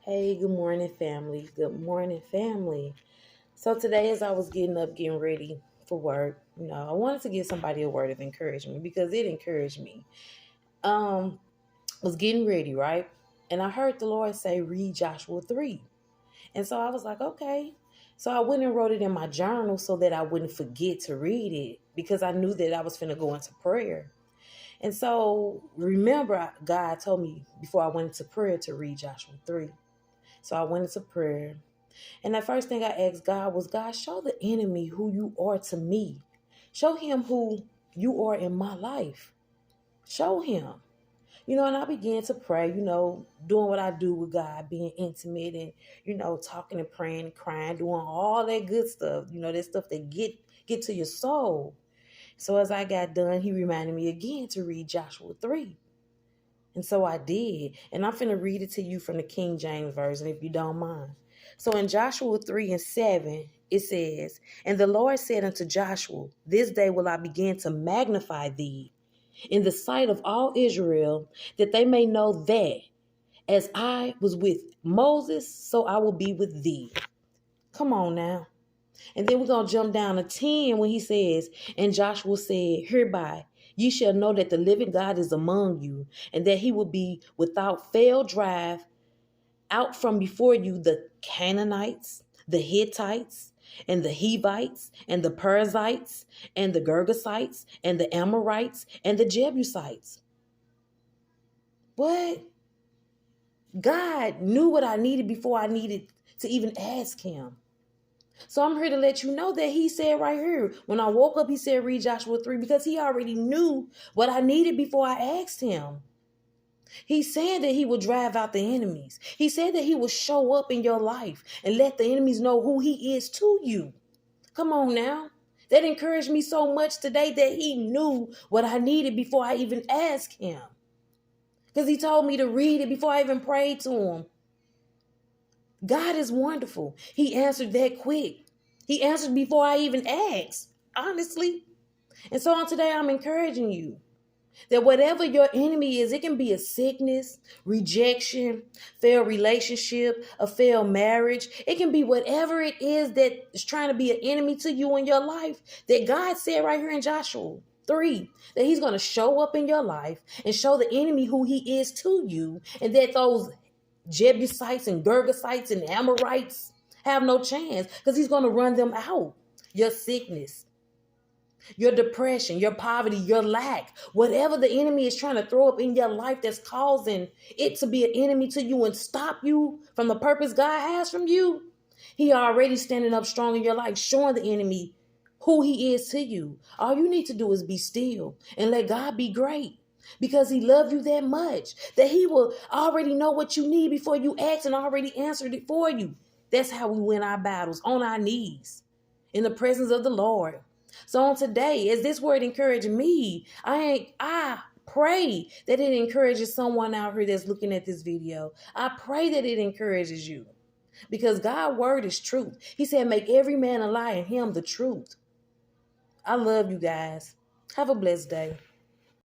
Hey, good morning, family. Good morning, family. So today, as I was getting up, getting ready for work, I wanted to give somebody a word of encouragement because it encouraged me. Um, was getting ready, right? And I heard the Lord say, read Joshua 3. And so I was like, okay. So I went and wrote it in my journal so that I wouldn't forget to read it because I knew that I was finna go into prayer. And so remember, God told me before I went into prayer to read Joshua 3. So I went into prayer. And the first thing I asked God was, God, show the enemy who you are to me. Show him who you are in my life. Show him. And I began to pray, doing what I do with God, being intimate and, talking and praying and crying, doing all that good stuff, that stuff that get to your soul. So as I got done, he reminded me again to read Joshua 3. And so I did. And I'm finna read it to you from the King James Version, if you don't mind. So in Joshua 3 and 7, it says, And the Lord said unto Joshua, This day will I begin to magnify thee in the sight of all Israel, that they may know that as I was with Moses, so I will be with thee. Come on now. And then we're going to jump down to 10 when he says, And Joshua said, Hereby ye shall know that the living God is among you, and that he will be without fail drive out from before you the Canaanites, the Hittites, and the Hivites, and the Perizzites, and the Girgasites, and the Amorites, and the Jebusites. What? God knew what I needed before I needed to even ask him. So I'm here to let you know that he said right here, when I woke up, he said, read Joshua 3, because he already knew what I needed before I asked him. He's saying that he will drive out the enemies. He said that he will show up in your life and let the enemies know who he is to you. Come on now. That encouraged me so much today that he knew what I needed before I even asked him. Because he told me to read it before I even prayed to him. God is wonderful. He answered that quick. He answered before I even asked, honestly. And so on today, I'm encouraging you that whatever your enemy is, it can be a sickness, rejection, failed relationship, a failed marriage. It can be whatever it is that is trying to be an enemy to you in your life, that God said right here in Joshua 3, that he's going to show up in your life and show the enemy who he is to you, and that those Jebusites and Girgasites and Amorites have no chance because he's going to run them out. Your sickness, your depression, your poverty, your lack, whatever the enemy is trying to throw up in your life that's causing it to be an enemy to you and stop you from the purpose God has from you, he already standing up strong in your life, showing the enemy who he is to you. All you need to do is be still and let God be great. Because he loved you that much, that he will already know what you need before you ask and already answered it for you. That's how we win our battles, on our knees, in the presence of the Lord. So on today, as this word encouraged me, I pray that it encourages someone out here that's looking at this video. I pray that it encourages you. Because God's word is truth. He said, make every man a lie and him the truth. I love you guys. Have a blessed day.